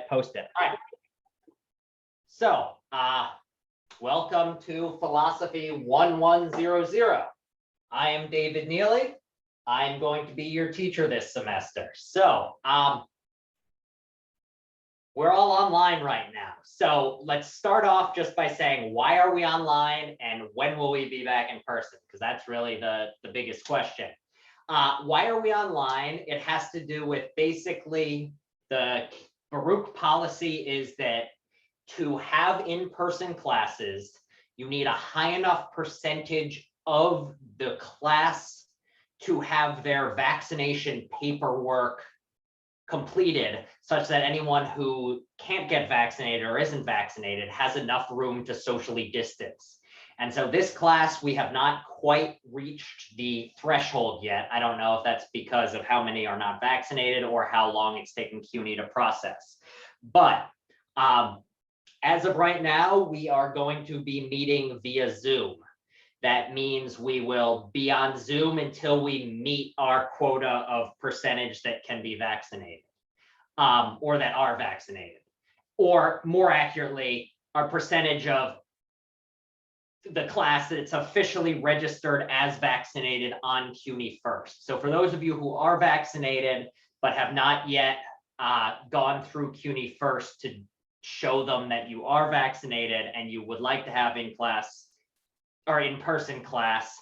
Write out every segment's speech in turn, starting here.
Post it. All right. So, welcome to Philosophy 1100. I am David Neely. I'm going to be your teacher this semester. So, we're all online right now. So let's start off just by saying, why are we online and when will we be back in person? Because that's really the biggest question. Why are we online? It has to do with basically the Baruch policy is that to have in-person classes, you need a high enough percentage of the class to have their vaccination paperwork completed, such that anyone who can't get vaccinated or isn't vaccinated has enough room to socially distance. And so this class, we have not quite reached the threshold yet. I don't know if that's because of how many are not vaccinated or how long it's taken CUNY to process. But as of right now, we are going to be meeting via Zoom. That means we will be on Zoom until we meet our quota of percentage that can be vaccinated, or that are vaccinated, or more accurately, our percentage of the class that's officially registered as vaccinated on CUNY first. So for those of you who are vaccinated but have not yet gone through CUNY first to show them that you are vaccinated and you would like to have in-class or in-person class,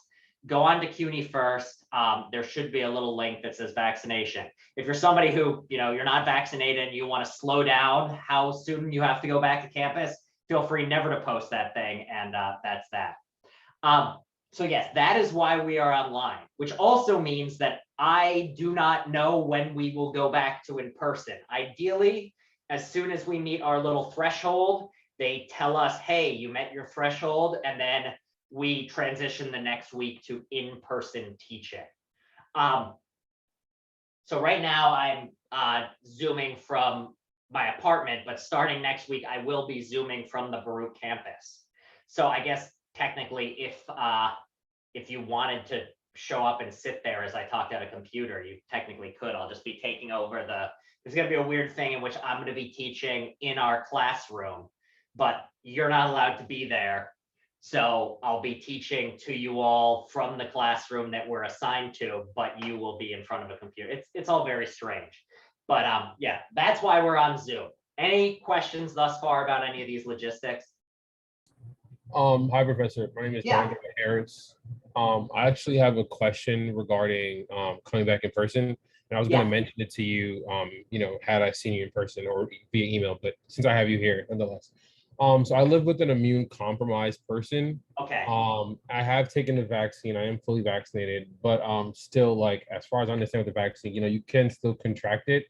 go on to CUNY first. There should be a little link that says vaccination. If you're somebody who, you're not vaccinated and you want to slow down how soon you have to go back to campus, feel free never to post that thing, and that's that. So yes, that is why we are online, which also means that I do not know when we will go back to in-person. Ideally, as soon as we meet our little threshold, they tell us, hey, you met your threshold, and then we transition the next week to in-person teaching. So right now I'm Zooming from my apartment, but starting next week, I will be Zooming from the Baruch campus. So I guess technically if you wanted to show up and sit there as I talked at a computer, you technically could. I'll just be taking over there's gonna be a weird thing in which I'm gonna be teaching in our classroom, but you're not allowed to be there. So I'll be teaching to you all from the classroom that we're assigned to, but you will be in front of a computer. It's all very strange. But yeah, that's why we're on Zoom. Any questions thus far about any of these logistics? Hi, Professor. My name is Brandon Harris. I actually have a question regarding coming back in person. And I was going to mention it to you, had I seen you in person or via email, but since I have you here, nonetheless. So I live with an immune compromised person. Okay. I have taken the vaccine. I am fully vaccinated, but still, like, as far as I understand with the vaccine, you can still contract it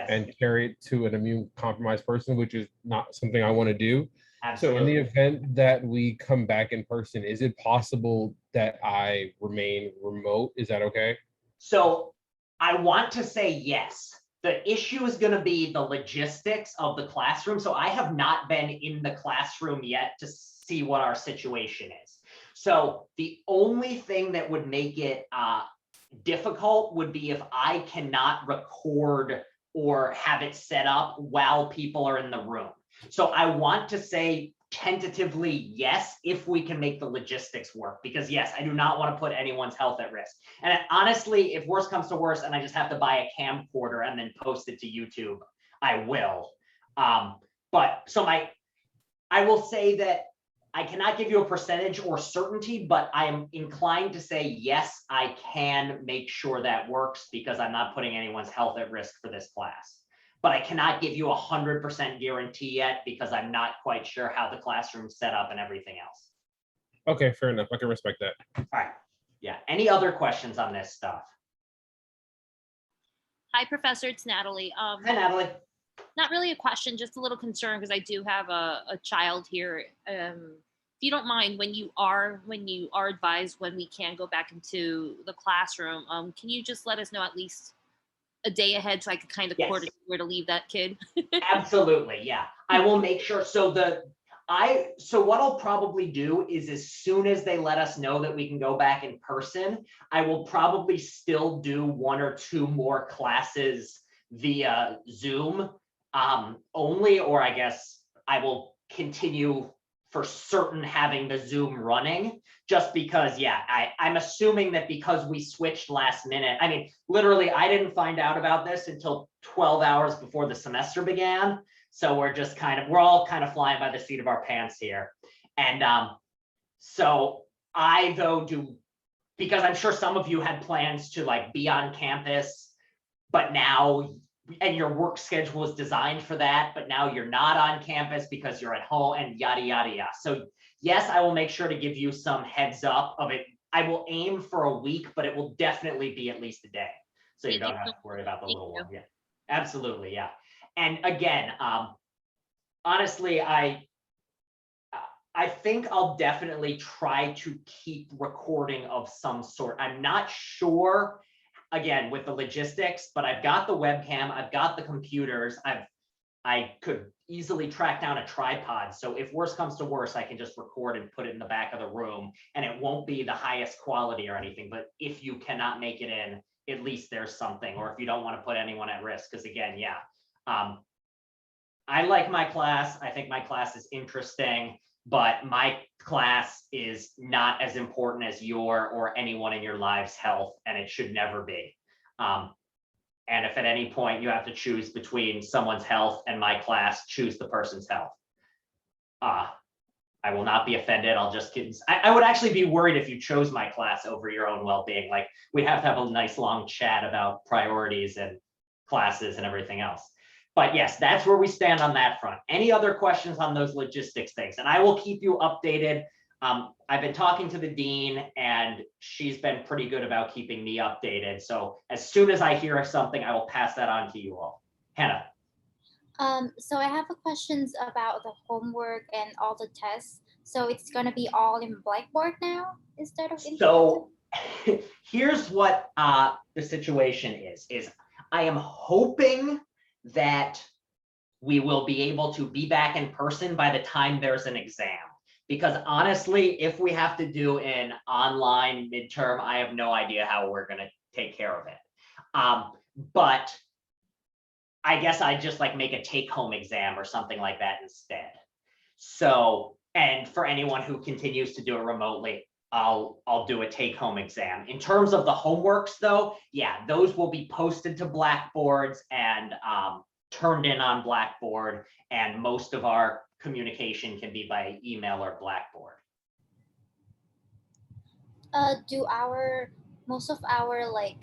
and carry it to an immune compromised person, which is not something I want to do. Absolutely. So in the event that we come back in person, is it possible that I remain remote? Is that okay? So I want to say yes. The issue is going to be the logistics of the classroom. So I have not been in the classroom yet to see what our situation is. So the only thing that would make it difficult would be if I cannot record or have it set up while people are in the room. So I want to say tentatively yes, if we can make the logistics work, because yes, I do not want to put anyone's health at risk. And honestly, if worse comes to worse and I just have to buy a camcorder and then post it to YouTube, I will. But so I will say that I cannot give you a percentage or certainty, but I am inclined to say yes, I can make sure that works because I'm not putting anyone's health at risk for this class. But I cannot give you 100% guarantee yet because I'm not quite sure how the classroom's set up and everything else. Okay, fair enough. I can respect that. All right. Yeah. Any other questions on this stuff? Hi, Professor. It's Natalie. Hi, Natalie. Not really a question, just a little concern because I do have a child here. If you don't mind, when you are advised when we can go back into the classroom, can you just let us know at least a day ahead so I could kind of coordinate where to leave that kid? Absolutely, yeah. I will make sure. So what I'll probably do is as soon as they let us know that we can go back in person, I will probably still do 1 or 2 more classes via Zoom only, or I guess I will continue for certain having the Zoom running, just because, yeah, I'm assuming that because we switched last minute, I mean, literally, I didn't find out about this until 12 hours before the semester began. So we're all kind of flying by the seat of our pants here. And so I, though, because I'm sure some of you had plans to like be on campus, but now, and your work schedule is designed for that, but now you're not on campus because you're at home and yada, yada, yada. So yes, I will make sure to give you some heads up of it. I will aim for a week, but it will definitely be at least a day. So you don't have to worry about the little one. Yeah, absolutely. Yeah. And again, honestly, I think I'll definitely try to keep recording of some sort. I'm not sure, again, with the logistics, but I've got the webcam, I've got the computers, I could easily track down a tripod. So if worse comes to worse, I can just record and put it in the back of the room, and it won't be the highest quality or anything. But if you cannot make it in, at least there's something, or if you don't want to put anyone at risk, because again, yeah, I like my class. I think my class is interesting, but my class is not as important as your or anyone in your lives' health, and it should never be. And if at any point you have to choose between someone's health and my class, choose the person's health. I will not be offended. I'll just kidding. I would actually be worried if you chose my class over your own well-being. Like, we'd have to have a nice long chat about priorities and classes and everything else. But yes, that's where we stand on that front. Any other questions on those logistics things? And I will keep you updated. I've been talking to the dean, and she's been pretty good about keeping me updated. So as soon as I hear something, I will pass that on to you all. Hannah. So I have a questions about the homework and all the tests. So it's gonna be all in Blackboard now instead of in. So here's what the situation is I am hoping that we will be able to be back in person by the time there's an exam. Because honestly, if we have to do an online midterm, I have no idea how we're going to take care of it. But I guess I just like make a take-home exam or something like that instead. So, and for anyone who continues to do it remotely, I'll do a take-home exam. In terms of the homeworks though, yeah, those will be posted to Blackboards and turned in on Blackboard, and most of our communication can be by email or Blackboard. Do most of our like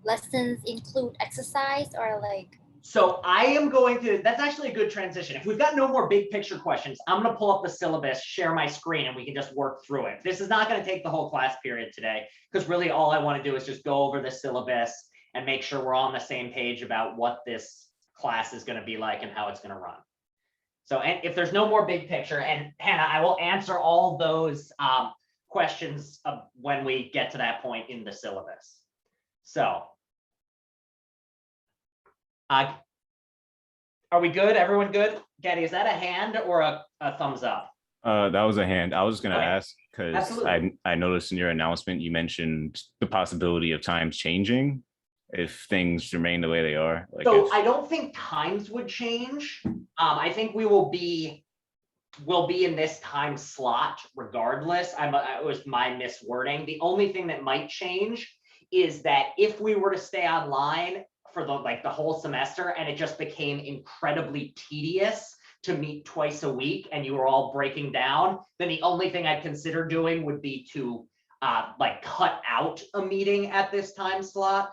lessons include exercise or like? So I am going to, that's actually a good transition. If we've got no more big picture questions, I'm going to pull up the syllabus, share my screen, and we can just work through it. This is not going to take the whole class period today, because really all I want to do is just go over the syllabus and make sure we're all on the same page about what this class is going to be like and how it's going to run. So, and if there's no more big picture, and Hannah, I will answer all those questions when we get to that point in the syllabus. So, are we good? Everyone good? Gaddy, is that a hand or a thumbs up? That was a hand. I was just gonna ask because Absolutely. I noticed in your announcement you mentioned the possibility of times changing if things remain the way they are. Like, so I don't think times would change. I think we will be in this time slot regardless. It was my miswording. The only thing that might change is that if we were to stay online for the whole semester and it just became incredibly tedious to meet twice a week and you were all breaking down, then the only thing I'd consider doing would be to cut out a meeting at this time slot.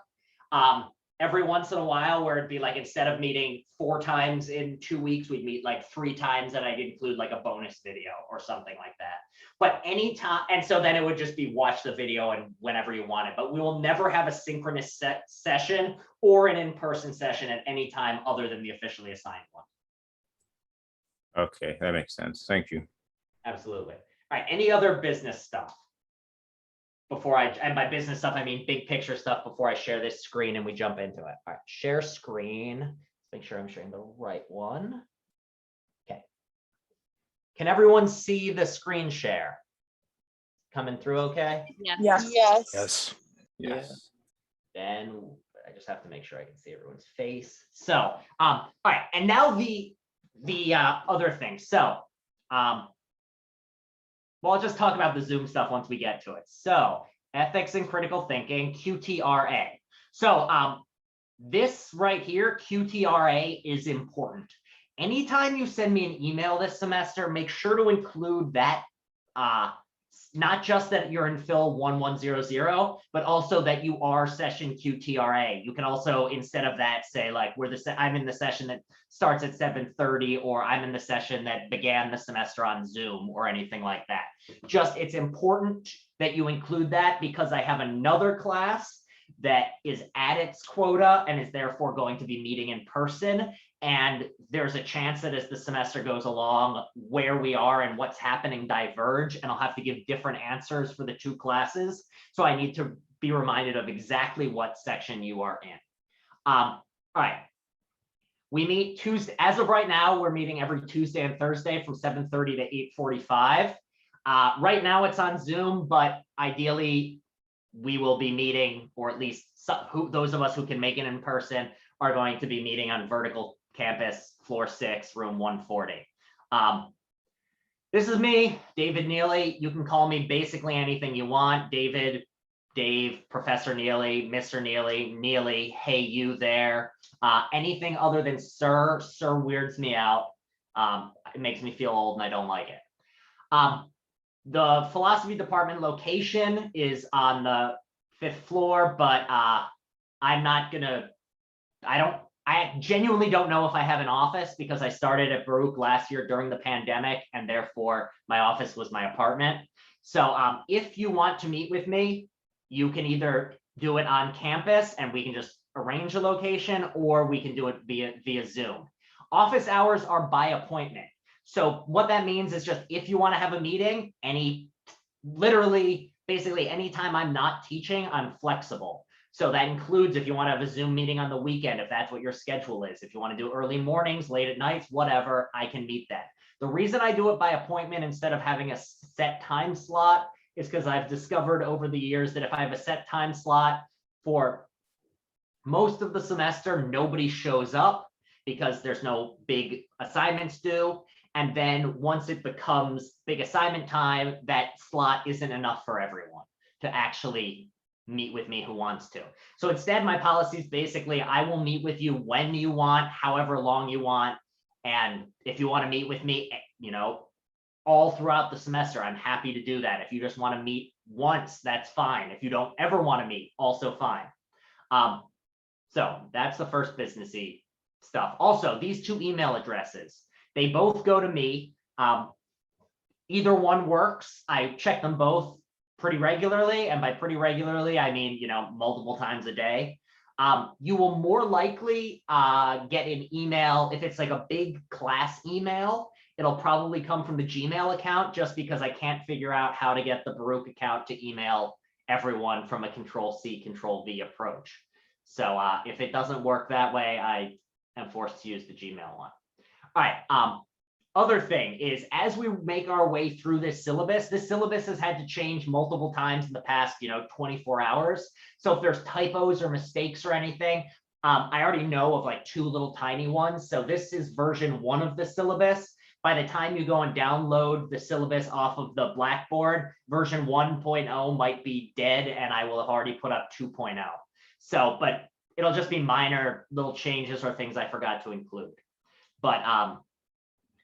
Every once in a while, where it'd be like, instead of meeting 4 times in 2 weeks, we'd meet like 3 times, and I'd include like a bonus video or something like that. But anytime, and so then it would just be watch the video and whenever you want it. But we will never have a synchronous session or an in-person session at any time other than the officially assigned one. okay, that makes sense. Thank you. Absolutely. All right, any other business stuff? Before and by business stuff, I mean big picture stuff, before I share this screen and we jump into it. All right, share screen. Let's make sure I'm sharing the right one. Okay. Can everyone see the screen share? Coming through okay? Yes. Yes. Yes. Then I just have to make sure I can see everyone's face. So, all right, and now the other thing. So, well, I'll just talk about the Zoom stuff once we get to it. So, ethics and critical thinking, QTRA. So, this right here, QTRA, is important. Anytime you send me an email this semester, make sure to include that, not just that you're in Phil 1100, but also that you are session QTRA. You can also, instead of that, say like I'm in the session that starts at 7:30, or I'm in the session that began the semester on Zoom, or anything like that. Just, it's important that you include that, because I have another class that is at its quota and is therefore going to be meeting in person. And there's a chance that as the semester goes along, where we are and what's happening diverge, and I'll have to give different answers for the two classes. So I need to be reminded of exactly what section you are in. All right. We meet Tuesday. As of right now, we're meeting every Tuesday and Thursday from 7:30 to 8:45. Right now it's on Zoom, but ideally we will be meeting, or at least those of us who can make it in person are going to be meeting on Vertical Campus, floor 6, room 140. This is me, David Neely. You can call me basically anything you want. David, Dave, Professor Neely, Mr. Neely, Neely, hey, you there. Anything other than sir. Sir weirds me out. It makes me feel old and I don't like it. The philosophy department location is on the 5th floor, but I genuinely don't know if I have an office, because I started at Baruch last year during the pandemic, and therefore my office was my apartment. So if you want to meet with me, you can either do it on campus and we can just arrange a location, or we can do it via Zoom. Office hours are by appointment. So what that means is, just if you want to have a meeting, literally, basically anytime I'm not teaching, I'm flexible. So that includes if you want to have a Zoom meeting on the weekend, if that's what your schedule is. If you want to do early mornings, late at nights, whatever, I can meet that. The reason I do it by appointment instead of having a set time slot is because I've discovered over the years that if I have a set time slot for most of the semester, nobody shows up because there's no big assignments due. And then once it becomes big assignment time, that slot isn't enough for everyone to actually meet with me who wants to. So instead, my policy is basically, I will meet with you when you want, however long you want. And if you want to meet with me, all throughout the semester, I'm happy to do that. If you just want to meet once, that's fine. If you don't ever want to meet, also fine. So that's the first businessy stuff. Also, these two email addresses, they both go to me. Either one works. I check them both pretty regularly. And by pretty regularly, I mean, multiple times a day. You will more likely get an email. If it's like a big class email, it'll probably come from the Gmail account, just because I can't figure out how to get the Baruch account to email everyone from a Control-C, Control-V approach. So if it doesn't work that way, I am forced to use the Gmail one. All right. Other thing is, as we make our way through this syllabus has had to change multiple times in the past, 24 hours. So if there's typos or mistakes or anything, I already know of like 2 little tiny ones. So this is version 1 of the syllabus. By the time you go and download the syllabus off of the Blackboard, version 1.0 might be dead, and I will have already put up 2.0. So, but it'll just be minor little changes or things I forgot to include. But all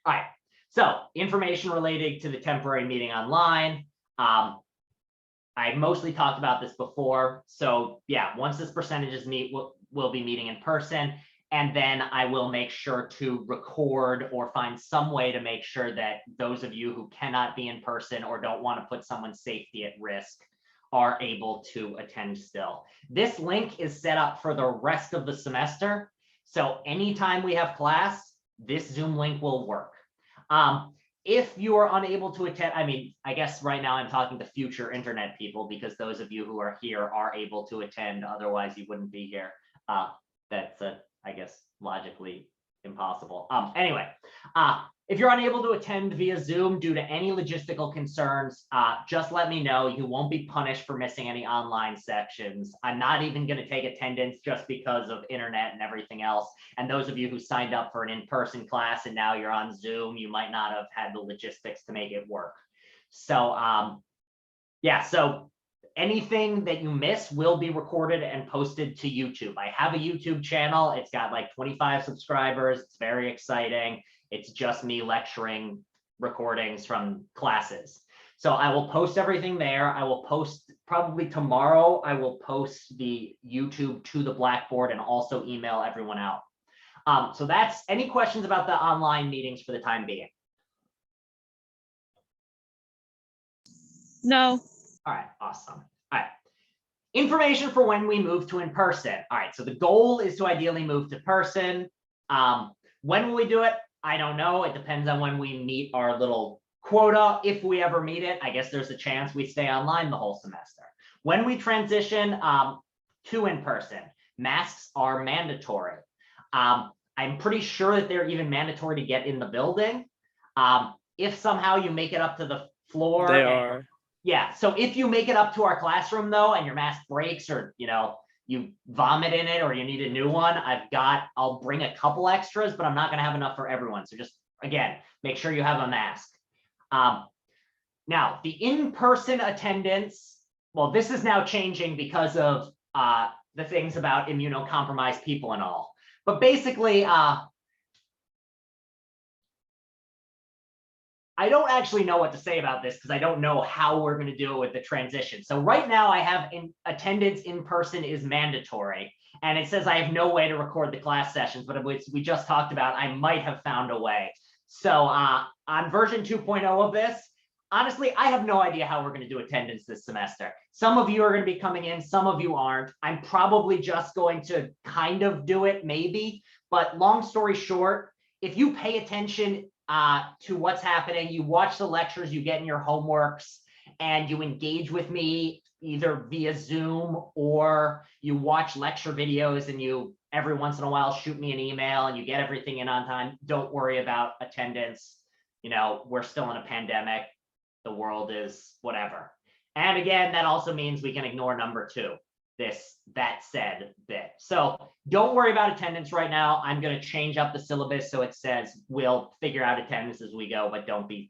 right, so information related to the temporary meeting online. I mostly talked about this before. So yeah, once this percentages meet, we'll be meeting in person. And then I will make sure to record or find some way to make sure that those of you who cannot be in person or don't want to put someone's safety at risk are able to attend still. This link is set up for the rest of the semester. So anytime we have class, this Zoom link will work. If you are unable to attend, I guess right now I'm talking to future internet people, because those of you who are here are able to attend, otherwise you wouldn't be here. That's I guess logically impossible. Anyway, If you're unable to attend via Zoom due to any logistical concerns, just let me know. You won't be punished for missing any online sections. I'm not even going to take attendance just because of internet and everything else. And those of you who signed up for an in-person class and now you're on Zoom, you might not have had the logistics to make it work. So yeah, so anything that you miss will be recorded and posted to YouTube. I have a YouTube channel. It's got like 25 subscribers. It's very exciting. It's just me lecturing recordings from classes. So I will post everything there. I will post probably tomorrow. I will post the YouTube to the Blackboard and also email everyone out. So that's any questions about the online meetings for the time being? No. All right, awesome. All right. Information for when we move to in-person. All right, so the goal is to ideally move to person. When will we do it? I don't know. It depends on when we meet our little quota. If we ever meet it, I guess there's a chance we stay online the whole semester. When we transition to in-person, masks are mandatory. I'm pretty sure that they're even mandatory to get in the building. If somehow you make it up to the floor. They are. Yeah, so if you make it up to our classroom though, and your mask breaks or, you know, you vomit in it or you need a new one, I'll bring a couple extras, but I'm not gonna have enough for everyone. So just, again, make sure you have a mask. Now, the in-person attendance, well, this is now changing because of the things about immunocompromised people and all. But basically, I don't actually know what to say about this because I don't know how we're going to do it with the transition. So right now I have attendance in person is mandatory, and it says I have no way to record the class sessions, but we just talked about, I might have found a way. So on version 2.0 of this, honestly, I have no idea how we're going to do attendance this semester. Some of you are going to be coming in, some of you aren't. I'm probably just going to kind of do it, maybe, but long story short, if you pay attention to what's happening, you watch the lectures, you get in your homeworks, and you engage with me either via Zoom or you watch lecture videos and you every once in a while shoot me an email and you get everything in on time. Don't worry about attendance. You know, we're still in a pandemic. The world is whatever. And again, that also means we can ignore number 2. That said bit. So don't worry about attendance right now. I'm going to change up the syllabus so it says we'll figure out attendance as we go, but don't be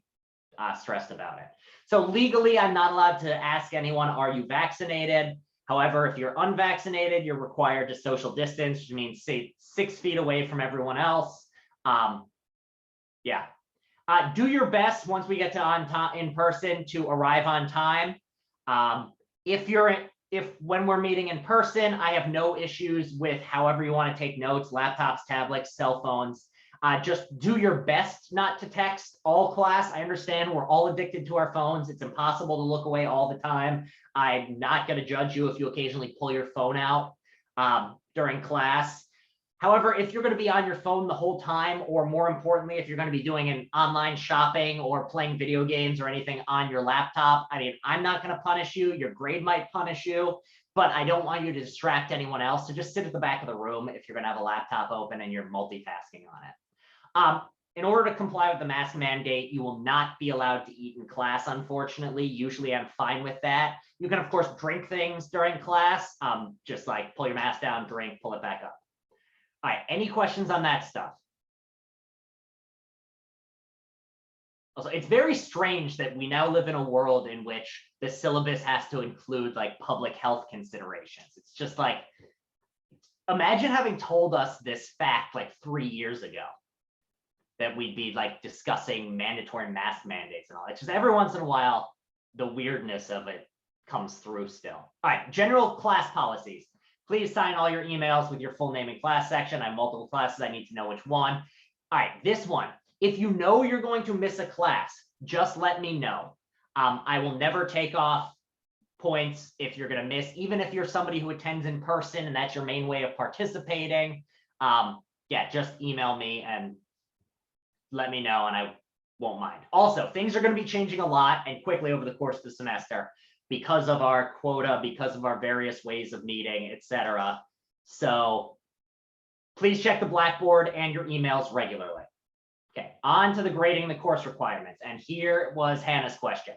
stressed about it. So legally, I'm not allowed to ask anyone, are you vaccinated? However, if you're unvaccinated, you're required to social distance, which means say 6 feet away from everyone else. Yeah. Do your best once we get to in person to arrive on time. If when we're meeting in person, I have no issues with however you want to take notes, laptops, tablets, cell phones. Just do your best not to text all class. I understand we're all addicted to our phones. It's impossible to look away all the time. I'm not going to judge you if you occasionally pull your phone out during class. However, if you're going to be on your phone the whole time, or more importantly, if you're going to be doing an online shopping or playing video games or anything on your laptop, I mean, I'm not going to punish you. Your grade might punish you, but I don't want you to distract anyone else. So just sit at the back of the room if you're going to have a laptop open and you're multitasking on it. In order to comply with the mask mandate, you will not be allowed to eat in class, unfortunately. Usually I'm fine with that. You can, of course, drink things during class, just like pull your mask down, drink, pull it back up. All right, any questions on that stuff? Also, it's very strange that we now live in a world in which the syllabus has to include like public health considerations. It's just like, imagine having told us this fact like 3 years ago, that we'd be like discussing mandatory mask mandates and all. It's just every once in a while, the weirdness of it comes through still. All right, general class policies. Please sign all your emails with your full name and class section. I have multiple classes. I need to know which one. All right, this one. If you know you're going to miss a class, just let me know. I will never take off points if you're going to miss, even if you're somebody who attends in person and that's your main way of participating. Yeah, just email me and let me know and I won't mind. Also, things are going to be changing a lot and quickly over the course of the semester, because of our quota, because of our various ways of meeting, etc. So please check the Blackboard and your emails regularly. Okay, on to the grading the course requirements. And here was Hannah's question.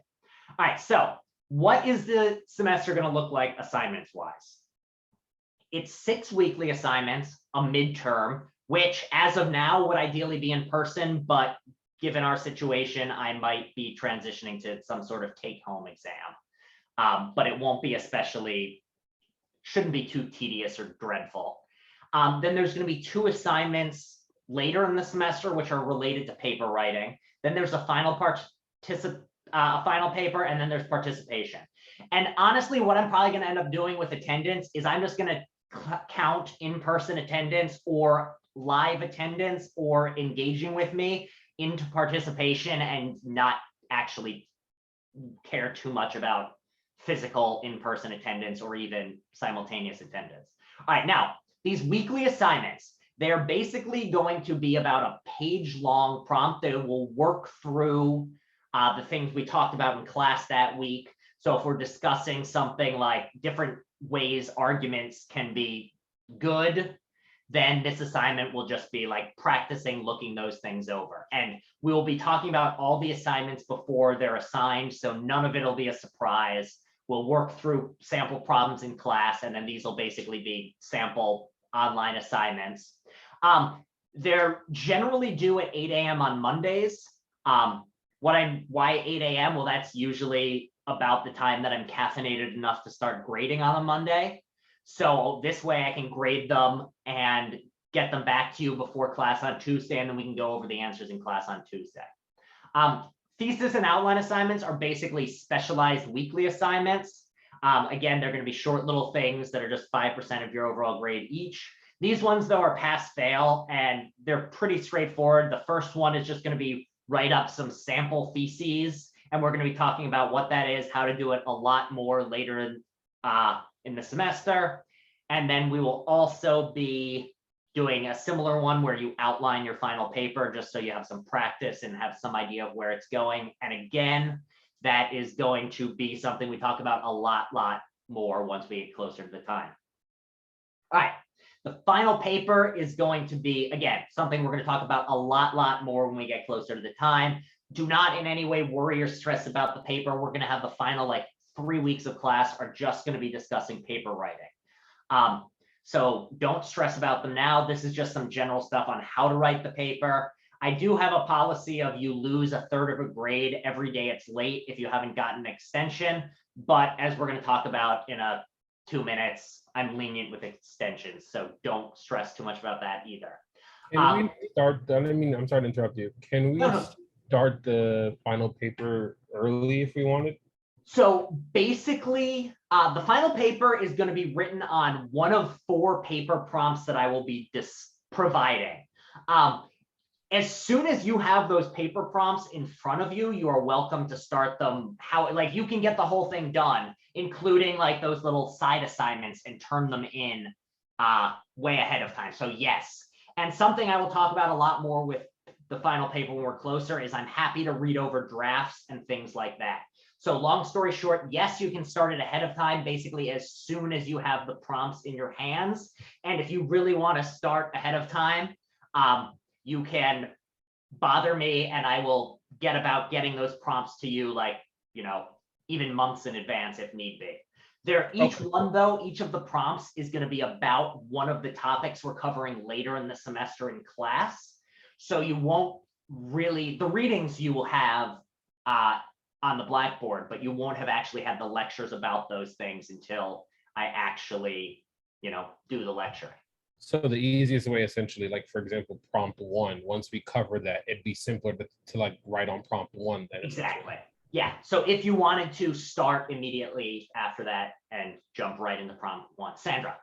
All right, so what is the semester going to look like assignments wise? It's 6 weekly assignments, a midterm, which as of now would ideally be in person, but given our situation, I might be transitioning to some sort of take-home exam. But it won't be shouldn't be too tedious or dreadful. Then there's going to be 2 assignments later in the semester, which are related to paper writing. Then there's a final paper, and then there's participation. And honestly, what I'm probably going to end up doing with attendance is I'm just going to count in-person attendance or live attendance or engaging with me into participation and not actually care too much about physical in-person attendance or even simultaneous attendance. All right, now these weekly assignments, they're basically going to be about a page-long prompt that will work through the things we talked about in class that week. So if we're discussing something like different ways arguments can be good, then this assignment will just be like practicing looking those things over. And we will be talking about all the assignments before they're assigned, so none of it will be a surprise. We'll work through sample problems in class, and then these will basically be sample online assignments. They're generally due at 8 a.m. on Mondays. Why 8 a.m.? Well, that's usually about the time that I'm caffeinated enough to start grading on a Monday. So this way I can grade them and get them back to you before class on Tuesday, and then we can go over the answers in class on Tuesday. Thesis and outline assignments are basically specialized weekly assignments. Again, they're going to be short little things that are just 5% of your overall grade each. These ones, though, are pass-fail, and they're pretty straightforward. The first one is just going to be write up some sample theses, and we're going to be talking about what that is, how to do it a lot more later in the semester. And then we will also be doing a similar one where you outline your final paper just so you have some practice and have some idea of where it's going. And again, that is going to be something we talk about a lot more once we get closer to the time. All right. The final paper is going to be, again, something we're going to talk about a lot more when we get closer to the time. Do not in any way worry or stress about the paper. We're going to have the final 3 weeks of class are just going to be discussing paper writing. So don't stress about them now. This is just some general stuff on how to write the paper. I do have a policy of you lose 1/3 of a grade every day it's late if you haven't gotten an extension. But as we're going to talk about in 2 minutes, I'm lenient with extensions. So don't stress too much about that either. Can we start? I'm sorry to interrupt you. Can we start the final paper early if we wanted? So basically, the final paper is going to be written on one of 4 paper prompts that I will be providing. As soon as you have those paper prompts in front of you, you are welcome to start them. You can get the whole thing done, including those little side assignments, and turn them in way ahead of time. So yes, and something I will talk about a lot more with the final paper when we're closer is I'm happy to read over drafts and things like that. So long story short, yes, you can start it ahead of time, basically as soon as you have the prompts in your hands. And if you really want to start ahead of time, you can bother me and I will get about getting those prompts to you even months in advance if need be. Each of the prompts is going to be about one of the topics we're covering later in the semester in class. So you won't really, the readings you will have on the blackboard, but you won't have actually had the lectures about those things until I actually, do the lecture. So the easiest way, essentially, for example, prompt 1, once we cover that, it'd be simpler to write on prompt 1. Then exactly. Yeah. So if you wanted to start immediately after that and jump right into prompt 1, Sandra.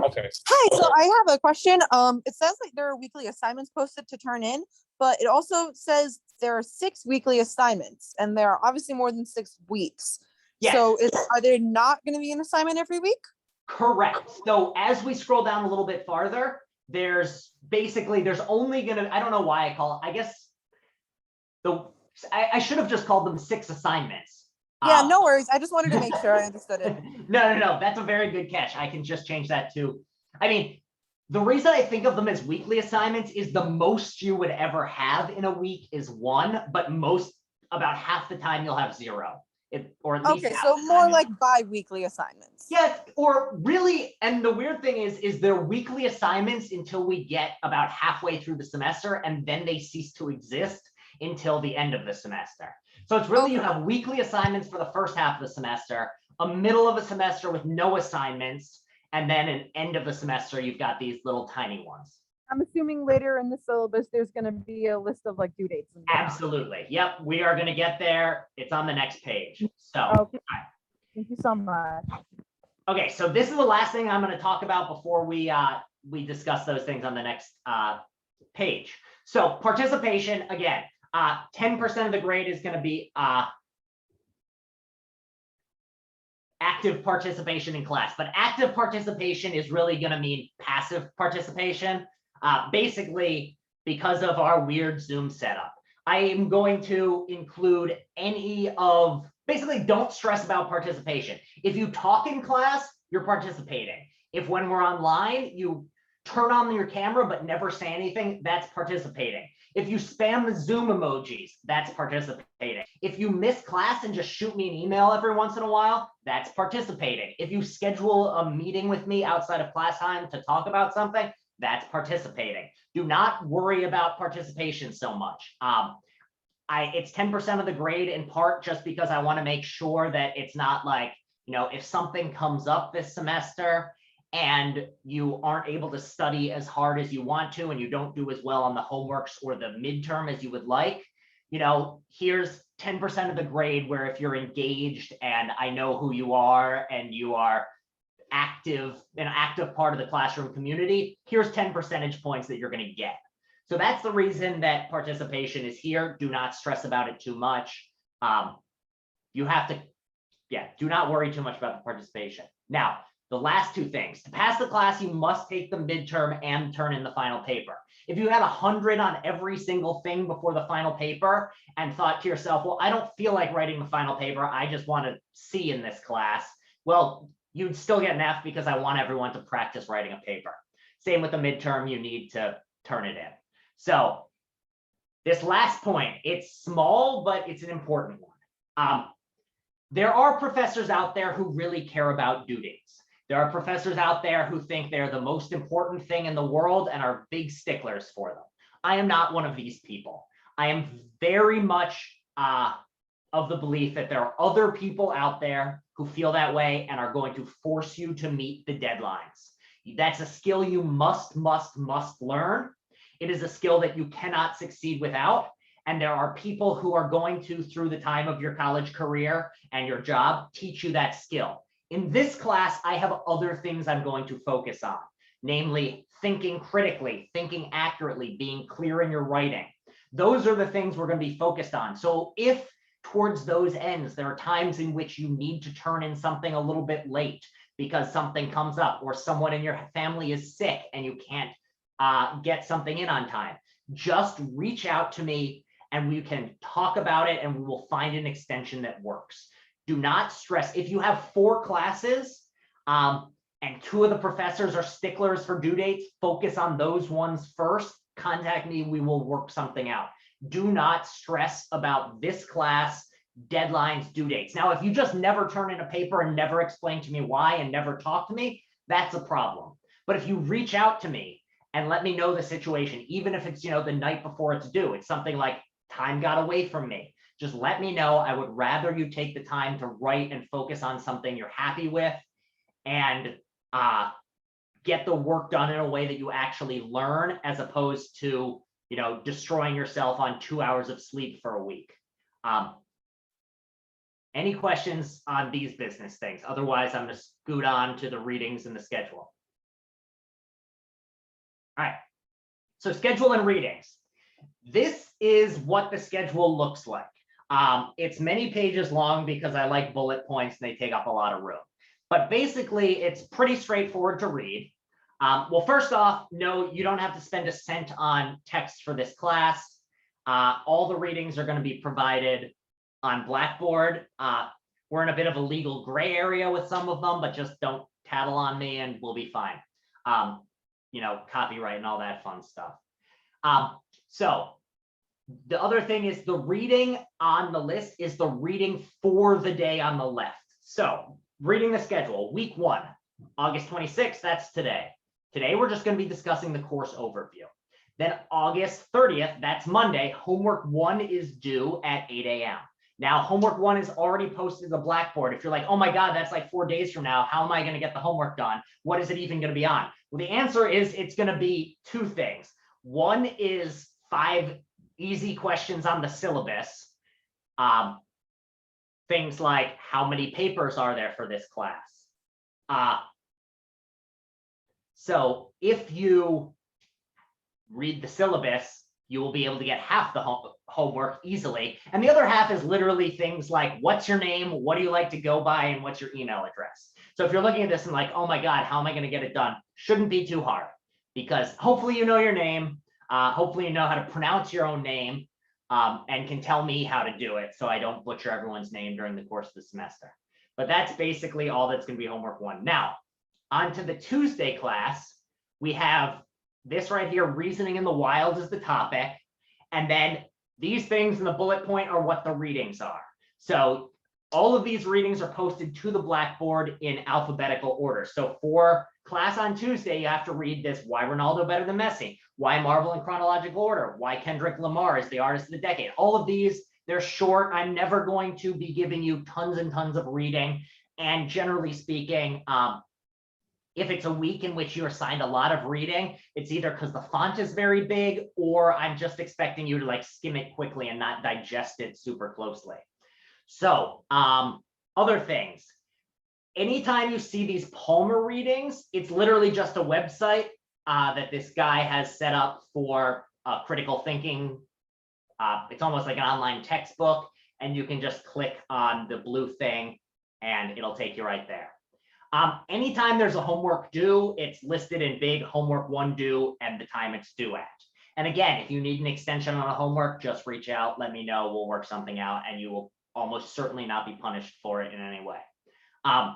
Okay. Hi, so I have a question. It says there are weekly assignments posted to turn in, but it also says there are 6 weekly assignments, and there are obviously more than 6 weeks. Yes. So are there not going to be an assignment every week? Correct. So as we scroll down a little bit farther, there's only gonna, I don't know why I call it, I guess I should have just called them 6 assignments. Yeah, no worries. I just wanted to make sure I understood it. No. That's a very good catch. I can just change that to, The reason I think of them as weekly assignments is the most you would ever have in a week is 1, but about half the time you'll have 0. Or at least Okay, half so the more time. like bi-weekly assignments. Yes, or really, and the weird thing is they're weekly assignments until we get about halfway through the semester, and then they cease to exist until the end of the semester. So it's really, you have weekly assignments for the first half of the semester, a middle of a semester with no assignments, and then an end of the semester, you've got these little tiny ones. I'm assuming later in the syllabus, there's going to be a list of like due dates. And whatnot. Absolutely. Yep. We are going to get there. It's on the next page. So, okay. Thank you so much. Okay. So this is the last thing I'm going to talk about before we discuss those things on the next page. So participation, again, 10% of the grade is going to be active participation in class, but active participation is really going to mean passive participation. Basically, because of our weird Zoom setup, I am going to include basically don't stress about participation. If you talk in class, you're participating. If when we're online, you turn on your camera but never say anything, that's participating. If you spam the Zoom emojis, that's participating. If you miss class and just shoot me an email every once in a while, that's participating. If you schedule a meeting with me outside of class time to talk about something, that's participating. Do not worry about participation so much. It's 10% of the grade in part just because I want to make sure that it's not like, if something comes up this semester and you aren't able to study as hard as you want to, and you don't do as well on the homeworks or the midterm as you would like, here's 10% of the grade where if you're engaged and I know who you are and you are an active part of the classroom community, here's 10 percentage points that you're going to get. So that's the reason that participation is here. Do not stress about it too much. You have to, do not worry too much about the participation. Now, the last 2 things. To pass the class, you must take the midterm and turn in the final paper. If you had 100 on every single thing before the final paper and thought to yourself, well, I don't feel like writing the final paper, I just want to C in this class, well, you'd still get an F because I want everyone to practice writing a paper. Same with the midterm, you need to turn it in. So this last point, it's small, but it's an important one. There are professors out there who really care about due dates. There are professors out there who think they're the most important thing in the world and are big sticklers for them. I am not one of these people. I am very much of the belief that there are other people out there who feel that way and are going to force you to meet the deadlines. That's a skill you must learn. It is a skill that you cannot succeed without. And there are people who are going to, through the time of your college career and your job, teach you that skill. In this class, I have other things I'm going to focus on, namely thinking critically, thinking accurately, being clear in your writing. Those are the things we're going to be focused on. So if towards those ends, there are times in which you need to turn in something a little bit late because something comes up or someone in your family is sick and you can't get something in on time, just reach out to me and we can talk about it and we will find an extension that works. Do not stress. If you have 4 classes and 2 of the professors are sticklers for due dates, focus on those ones first. Contact me, we will work something out. Do not stress about this class, deadlines, due dates. Now, if you just never turn in a paper and never explain to me why and never talk to me, that's a problem. But if you reach out to me and let me know the situation, even if it's, the night before it's due, it's something like time got away from me. Just let me know. I would rather you take the time to write and focus on something you're happy with and get the work done in a way that you actually learn, as opposed to, destroying yourself on 2 hours of sleep for a week. Any questions on these business things? Otherwise, I'm going to scoot on to the readings and the schedule. All right. So schedule and readings. This is what the schedule looks like. It's many pages long because I like bullet points and they take up a lot of room. But basically, it's pretty straightforward to read. Well, first off, no, you don't have to spend a cent on text for this class. All the readings are going to be provided on Blackboard. We're in a bit of a legal gray area with some of them, but just don't tattle on me and we'll be fine. copyright and all that fun stuff. So the other thing is the reading on the list is the reading for the day on the left. So reading the schedule, week 1, August 26th, that's today. Today, we're just going to be discussing the course overview. Then August 30th, that's Monday, homework 1 is due at 8 a.m. Now, homework 1 is already posted to the Blackboard. If you're like, oh my God, that's like 4 days from now, how am I going to get the homework done? What is it even going to be on? Well, the answer is it's going to be 2 things. One is 5 easy questions on the syllabus. Things like how many papers are there for this class? So if you read the syllabus, you will be able to get half the homework easily. And the other half is literally things like, what's your name? What do you like to go by? And what's your email address? So if you're looking at this and like, oh my God, how am I going to get it done? Shouldn't be too hard, because hopefully you know your name. Hopefully you know how to pronounce your own name, and can tell me how to do it so I don't butcher everyone's name during the course of the semester. But that's basically all that's going to be homework 1. Now, on to the Tuesday class, we have this right here, reasoning in the wild is the topic. And then these things in the bullet point are what the readings are. So all of these readings are posted to the Blackboard in alphabetical order. So for class on Tuesday, you have to read this, why Ronaldo better than Messi, why Marvel in chronological order, why Kendrick Lamar is the artist of the decade. All of these, they're short. I'm never going to be giving you tons and tons of reading. And generally speaking, if it's a week in which you're assigned a lot of reading, it's either because the font is very big, or I'm just expecting you to like skim it quickly and not digest it super closely. So other things, anytime you see these Palmer readings, it's literally just a website that this guy has set up for critical thinking. It's almost like an online textbook, and you can just click on the blue thing and it'll take you right there. Anytime there's a homework due, it's listed in big, homework 1 due and the time it's due at. And again, if you need an extension on a homework, just reach out, let me know, we'll work something out, and you will almost certainly not be punished for it in any way. I'm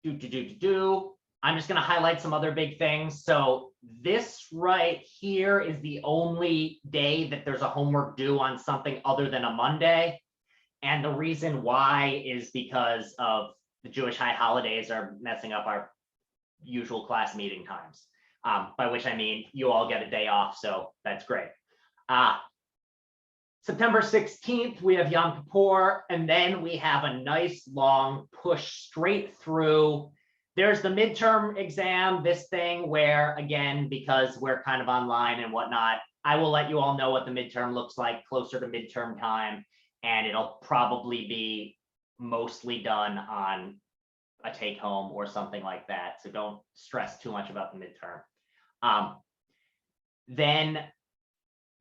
just going to highlight some other big things. So this right here is the only day that there's a homework due on something other than a Monday. And the reason why is because of the Jewish high holidays are messing up our usual class meeting times, by which I mean you all get a day off, so that's great. September 16th, we have Yom Kippur, and then we have a nice long push straight through. There's the midterm exam, this thing where, again, because we're kind of online and whatnot, I will let you all know what the midterm looks like closer to midterm time, and it'll probably be mostly done on a take home or something like that. So don't stress too much about the midterm. Then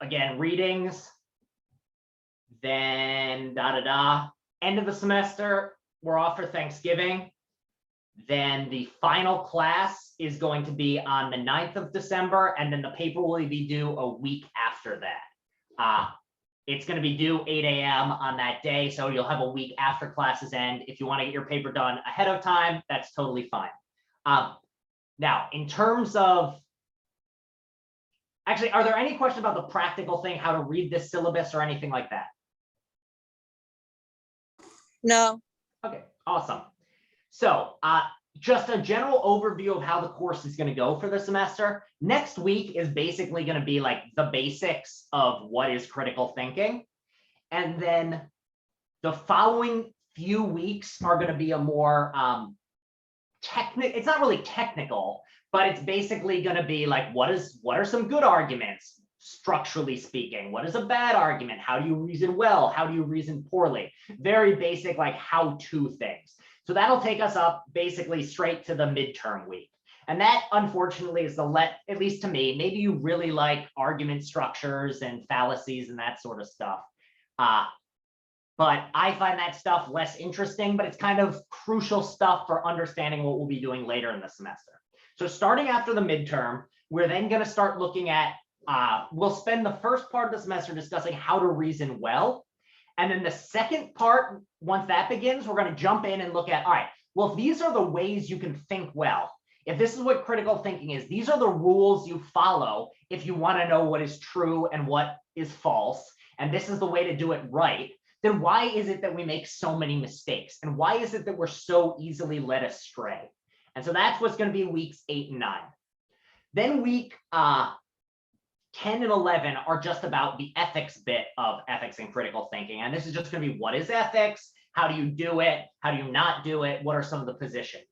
again, readings, then end of the semester, we're off for Thanksgiving. Then the final class is going to be on the 9th of December, and then the paper will be due a week after that. It's going to be due 8 a.m. on that day, so you'll have a week after classes end. If you want to get your paper done ahead of time, that's totally fine. Now, in terms of, actually, are there any questions about the practical thing, how to read this syllabus or anything like that? No. Okay, awesome. So just a general overview of how the course is going to go for the semester. Next week is basically going to be like the basics of what is critical thinking. And then the following few weeks are going to be a more technical, it's not really technical, but it's basically going to be like, what are some good arguments, structurally speaking? What is a bad argument? How do you reason well? How do you reason poorly? Very basic, like how-to things. So that'll take us up basically straight to the midterm week. And that, unfortunately, is at least to me, maybe you really like argument structures and fallacies and that sort of stuff. But I find that stuff less interesting, but it's kind of crucial stuff for understanding what we'll be doing later in the semester. So starting after the midterm, we're then going to start looking at, we'll spend the first part of the semester discussing how to reason well. And then the second part, once that begins, we're going to jump in and look at, all right, well, if these are the ways you can think well, If this is what critical thinking is, these are the rules you follow if you want to know what is true and what is false, and this is the way to do it right, then why is it that we make so many mistakes? And why is it that we're so easily led astray? And so that's what's going to be weeks 8 and 9. Then week 10 and 11 are just about the ethics bit of ethics and critical thinking. And this is just going to be, what is ethics? How do you do it? How do you not do it? What are some of the positions?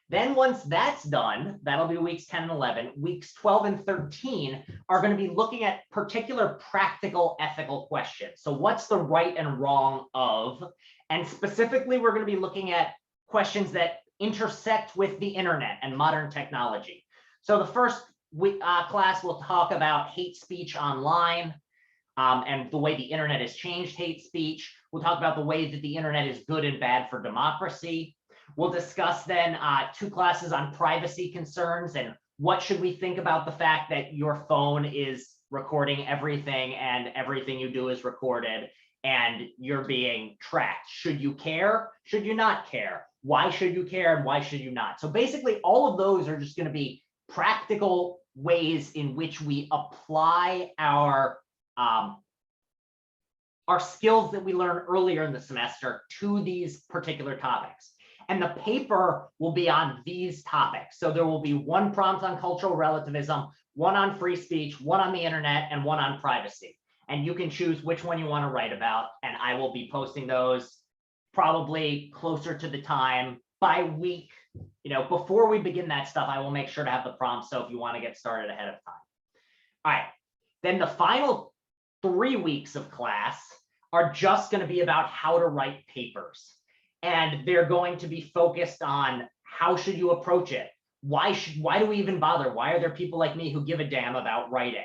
Then once that's done, that'll be weeks 10 and 11. Weeks 12 and 13 are going to be looking at particular practical ethical questions. So what's the right and wrong of? And specifically, we're going to be looking at questions that intersect with the internet and modern technology. So the first class will talk about hate speech online and the way the internet has changed hate speech. We'll talk about the way that the internet is good and bad for democracy. We'll discuss then 2 classes on privacy concerns and what should we think about the fact that your phone is recording everything and everything you do is recorded and you're being tracked. Should you care? Should you not care? Why should you care and why should you not? So basically all of those are just going to be practical ways in which we apply our skills that we learned earlier in the semester to these particular topics. And the paper will be on these topics. So there will be 1 prompt on cultural relativism, 1 on free speech, 1 on the internet, and 1 on privacy. And you can choose which one you want to write about. And I will be posting those probably closer to the time by week. Before we begin that stuff, I will make sure to have the prompts. So if you want to get started ahead of time. All right. Then the final 3 weeks of class are just going to be about how to write papers. And they're going to be focused on how should you approach it? Why do we even bother? Why are there people like me who give a damn about writing?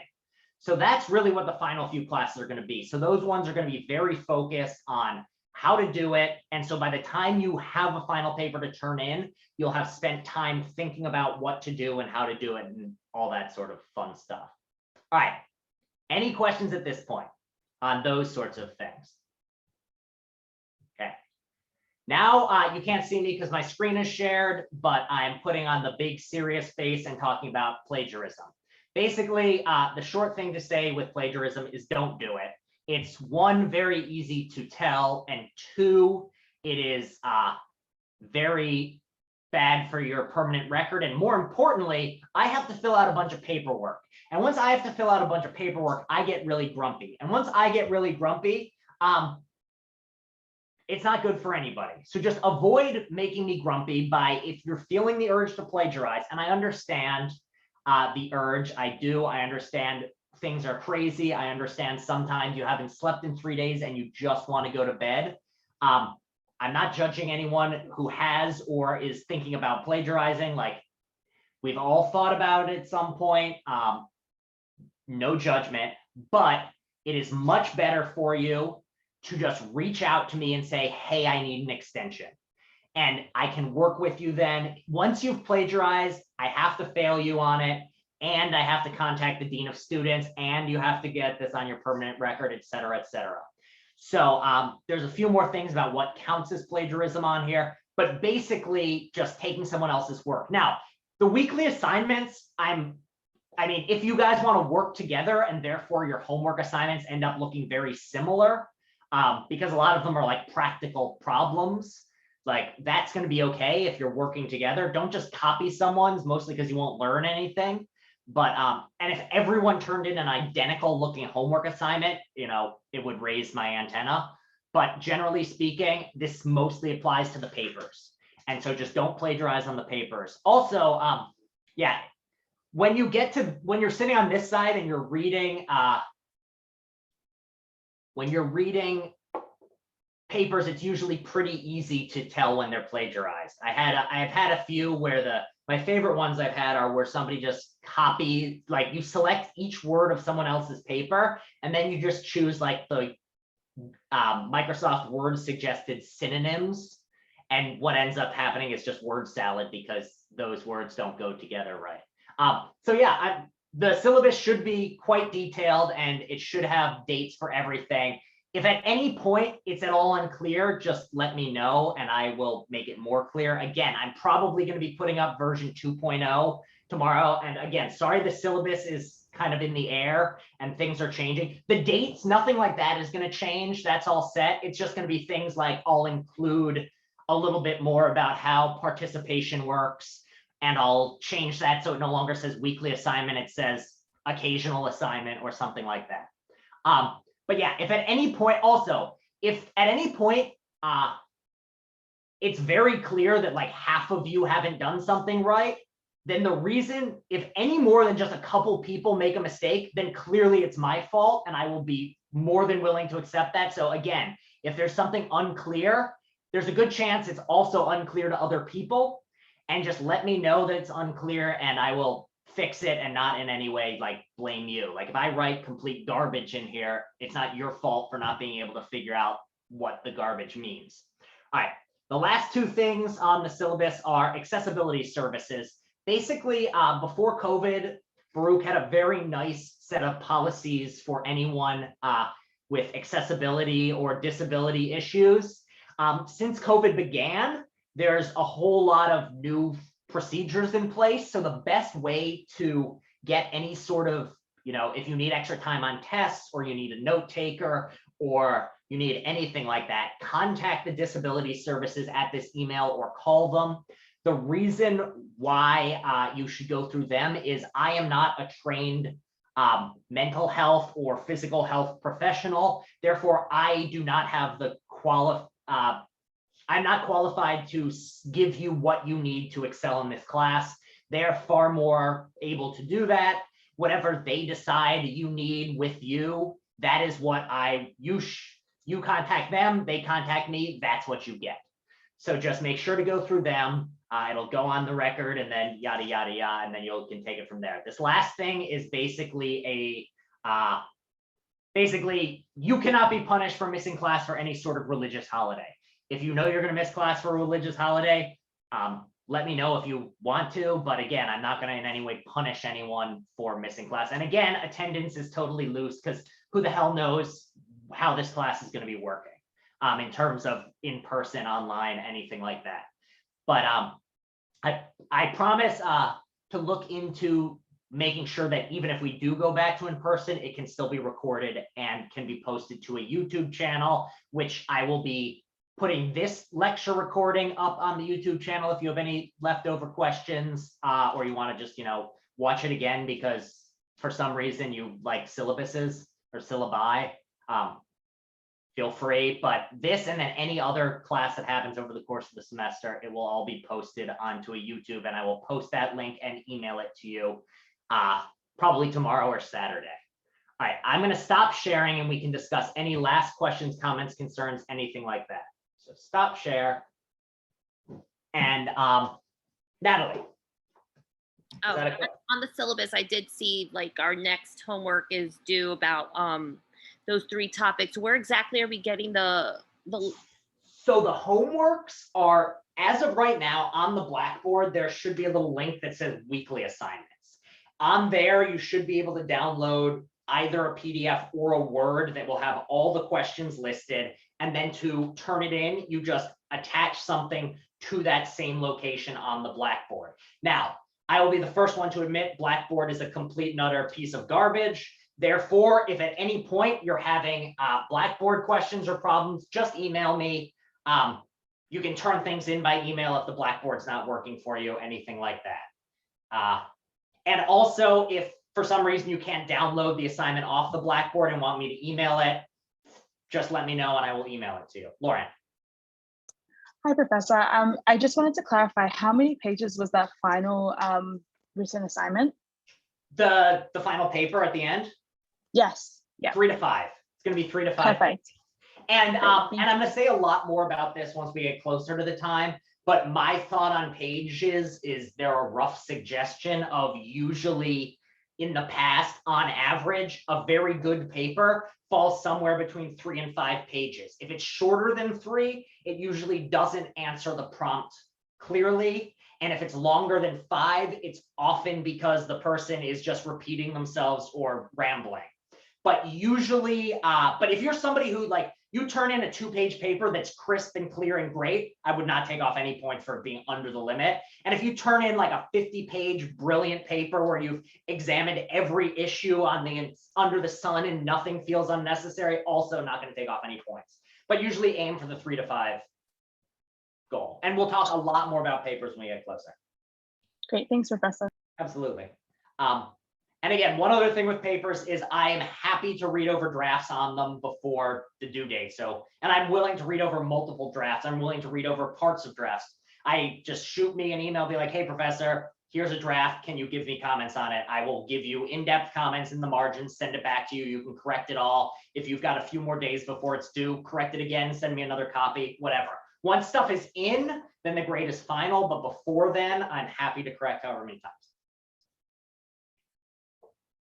So that's really what the final few classes are going to be. So those ones are going to be very focused on how to do it. And so by the time you have a final paper to turn in, you'll have spent time thinking about what to do and how to do it and all that sort of fun stuff. All right. Any questions at this point on those sorts of things? Okay. Now you can't see me because my screen is shared, but I'm putting on the big serious face and talking about plagiarism. Basically, the short thing to say with plagiarism is don't do it. It's 1, very easy to tell, and 2, it is very bad for your permanent record. And more importantly, I have to fill out a bunch of paperwork. And once I have to fill out a bunch of paperwork, I get really grumpy. And once I get really grumpy, it's not good for anybody. So just avoid making me grumpy by, if you're feeling the urge to plagiarize, and I understand the urge, I understand things are crazy. I understand sometimes you haven't slept in 3 days and you just want to go to bed. I'm not judging anyone who has or is thinking about plagiarizing. Like, we've all thought about it at some point. No judgment, but it is much better for you to just reach out to me and say, hey, I need an extension. And I can work with you then. Once you've plagiarized, I have to fail you on it. And I have to contact the dean of students, and you have to get this on your permanent record, et cetera, et cetera. So there's a few more things about what counts as plagiarism on here, but basically just taking someone else's work. Now, the weekly assignments, if you guys want to work together and therefore your homework assignments end up looking very similar, because a lot of them are like practical problems, like that's going to be okay if you're working together. Don't just copy someone's, mostly because you won't learn anything. But and if everyone turned in an identical looking homework assignment, it would raise my antenna. But generally speaking, this mostly applies to the papers. And so just don't plagiarize on the papers. Also, yeah, when you're sitting on this side and you're reading, when you're reading papers, it's usually pretty easy to tell when they're plagiarized. I've had a few where my favorite ones I've had are where somebody just copies, like you select each word of someone else's paper, and then you just choose like the Microsoft Word suggested synonyms. And what ends up happening is just word salad because those words don't go together right. So yeah, the syllabus should be quite detailed and it should have dates for everything. If at any point it's at all unclear, just let me know and I will make it more clear. Again, I'm probably going to be putting up version 2.0 tomorrow. And again, sorry, the syllabus is kind of in the air and things are changing. The dates, nothing like that is going to change. That's all set. It's just going to be things like I'll include a little bit more about how participation works. And I'll change that so it no longer says weekly assignment. It says occasional assignment or something like that. But yeah, if at any point, also, if at any point, it's very clear that like half of you haven't done something right, then the reason, if any more than just a couple people make a mistake, then clearly it's my fault and I will be more than willing to accept that. So again, if there's something unclear, there's a good chance it's also unclear to other people, and just let me know that it's unclear and I will fix it and not in any way like blame you. Like if I write complete garbage in here, it's not your fault for not being able to figure out what the garbage means. All right, the last two things on the syllabus are accessibility services. Basically, before COVID, Baruch had a very nice set of policies for anyone with accessibility or disability issues. Since COVID began, there's a whole lot of new procedures in place. So the best way to get any sort of, if you need extra time on tests or you need a note taker or you need anything like that, contact the disability services at this email or call them. The reason why you should go through them is I am not a trained mental health or physical health professional. Therefore, I do not have the I'm not qualified to give you what you need to excel in this class. They're far more able to do that. Whatever they decide you need with you, that is what you contact them, they contact me, that's what you get. So just make sure to go through them. It'll go on the record and then yada, yada, yada, and then you can take it from there. This last thing is basically you cannot be punished for missing class for any sort of religious holiday. If you know you're going to miss class for a religious holiday, let me know if you want to. But again, I'm not going to in any way punish anyone for missing class. And again, attendance is totally loose because who the hell knows how this class is going to be working in terms of in-person, online, anything like that. But I promise to look into making sure that even if we do go back to in-person, it can still be recorded and can be posted to a YouTube channel, which I will be putting this lecture recording up on the YouTube channel if you have any leftover questions or you want to just, watch it again because for some reason you like syllabuses or syllabi, feel free. But this and then any other class that happens over the course of the semester, it will all be posted onto a YouTube and I will post that link and email it to you probably tomorrow or Saturday. All right, I'm going to stop sharing and we can discuss any last questions, comments, concerns, anything like that. So stop share. And Natalie. Oh, on the syllabus, I did see like our next homework is due about those 3 topics. Where exactly are we getting the? So the homeworks are, as of right now, on the Blackboard, there should be a little link that says weekly assignments. On there, you should be able to download either a PDF or a Word that will have all the questions listed. And then to turn it in, you just attach something to that same location on the Blackboard. Now, I will be the first one to admit Blackboard is a complete and utter piece of garbage. Therefore, if at any point you're having Blackboard questions or problems, just email me. You can turn things in by email if the Blackboard's not working for you, anything like that. And also, if for some reason you can't download the assignment off the Blackboard and want me to email it, just let me know and I will email it to you. Lauren. Hi, Professor. I just wanted to clarify, how many pages was that final written assignment? The final paper at the end? Yes. Yeah. 3 to 5. It's going to be 3 to 5. Perfect. And I'm going to say a lot more about this once we get closer to the time. But my thought on pages is they're a rough suggestion of usually in the past, on average, a very good paper falls somewhere between 3 and 5 pages. If it's shorter than 3, it usually doesn't answer the prompt clearly. And if it's longer than 5, it's often because the person is just repeating themselves or rambling. But usually, but if you're somebody who like, you turn in a 2-page paper that's crisp and clear and great, I would not take off any points for it being under the limit. And if you turn in like a 50-page brilliant paper where you've examined every issue on the under the sun and nothing feels unnecessary, also not going to take off any points. But usually aim for the 3 to 5 goal. And we'll talk a lot more about papers when we get closer. Great, thanks, Professor. Absolutely. And again, one other thing with papers is I am happy to read over drafts on them before the due date. So, and I'm willing to read over multiple drafts. I'm willing to read over parts of drafts. I just shoot me an email, be like, hey, professor, here's a draft. Can you give me comments on it? I will give you in-depth comments in the margins, send it back to you. You can correct it all. If you've got a few more days before it's due, correct it again, send me another copy, whatever. Once stuff is in, then the grade is final. But before then, I'm happy to correct however many times.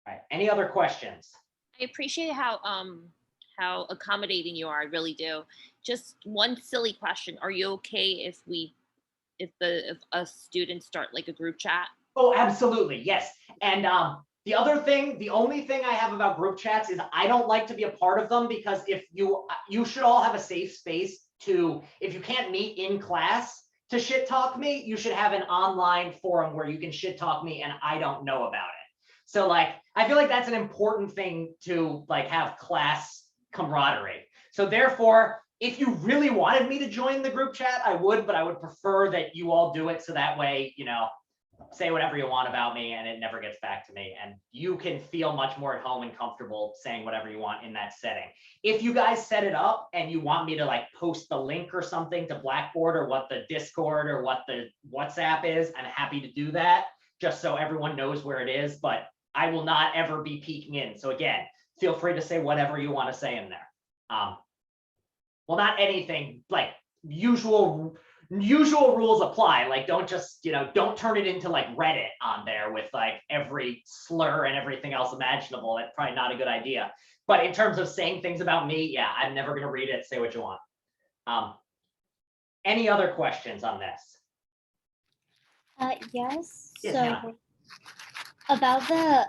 All right, any other questions? I appreciate how accommodating you are. I really do. Just one silly question: are you okay if a student start like a group chat? Oh, absolutely, yes. And the only thing I have about group chats is I don't like to be a part of them, because if you should all have a safe space to, if you can't meet in class to shit talk me, you should have an online forum where you can shit talk me and I don't know about it. So like, I feel like that's an important thing to like have class camaraderie. So therefore, if you really wanted me to join the group chat, I would, but I would prefer that you all do it so that way, you know, say whatever you want about me and it never gets back to me. And you can feel much more at home and comfortable saying whatever you want in that setting. If you guys set it up and you want me to like post the link or something to Blackboard or what the Discord or what the WhatsApp is, I'm happy to do that just so everyone knows where it is, but I will not ever be peeking in. So again, feel free to say whatever you want to say in there. Well, not anything, like usual rules apply. Like, don't just, you know, don't turn it into like Reddit on there with like every slur and everything else imaginable. That's probably not a good idea. But in terms of saying things about me, yeah, I'm never going to read it. Say what you want. Any other questions on this? Yes. Yes, So Hannah. about the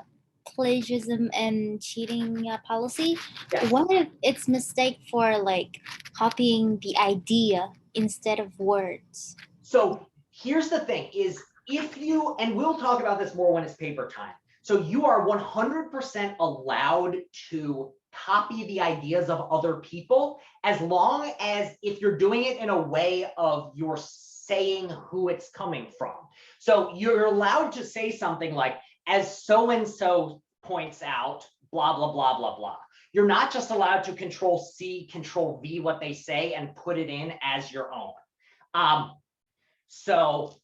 plagiarism and cheating policy, Yes. what if it's mistake for like copying the idea instead of words? So here's the thing is, if you, and we'll talk about this more when it's paper time. So you are 100% allowed to copy the ideas of other people, as long as if you're doing it in a way of you're saying who it's coming from. So you're allowed to say something like, as so-and-so points out, blah, blah, blah, blah, blah. You're not just allowed to Control-C, Control-V what they say and put it in as your own. So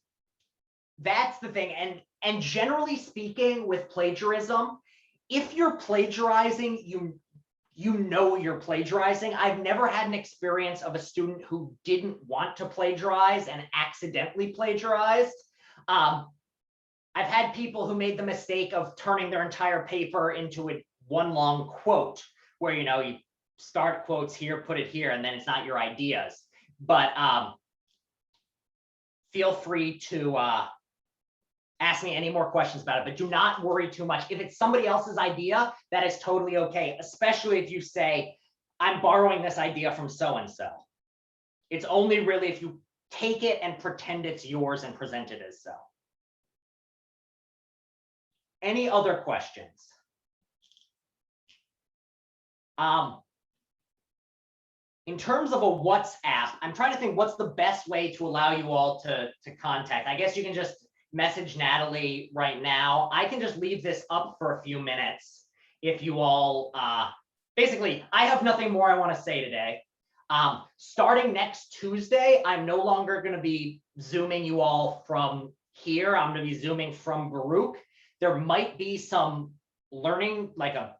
that's the thing. And generally speaking with plagiarism, if you're plagiarizing, you know you're plagiarizing. I've never had an experience of a student who didn't want to plagiarize and accidentally plagiarized. I've had people who made the mistake of turning their entire paper into one long quote where, you know, you start quotes here, put it here, and then it's not your ideas. But feel free to ask me any more questions about it, but do not worry too much. If it's somebody else's idea, that is totally okay, especially if you say, I'm borrowing this idea from so-and-so. It's only really if you take it and pretend it's yours and present it as so. Any other questions? In terms of a WhatsApp, I'm trying to think what's the best way to allow you all to contact. I guess you can just message Natalie right now. I can just leave this up for a few minutes if you all, basically, I have nothing more I want to say today. Starting next Tuesday, I'm no longer going to be Zooming you all from here. I'm going to be Zooming from Baruch. There might be some learning, like a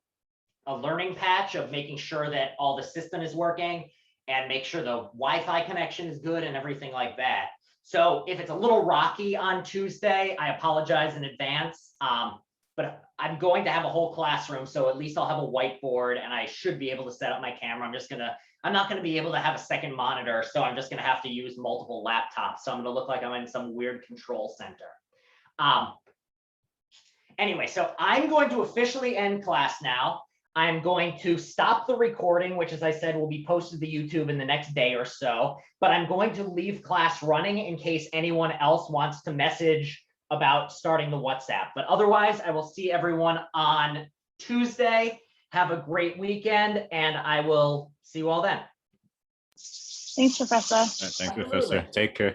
learning patch of making sure that all the system is working and make sure the Wi-Fi connection is good and everything like that. So if it's a little rocky on Tuesday, I apologize in advance. But I'm going to have a whole classroom, so at least I'll have a whiteboard and I should be able to set up my camera. I'm not gonna be able to have a second monitor, so I'm just gonna have to use multiple laptops. So I'm gonna look like I'm in some weird control center. Anyway, so I'm going to officially end class now. I'm going to stop the recording, which, as I said, will be posted to YouTube in the next day or so, but I'm going to leave class running in case anyone else wants to message about starting the WhatsApp. But otherwise, I will see everyone on Tuesday. Have a great weekend, and I will see you all then. Thanks, Professor. Thank you, Professor. Take care.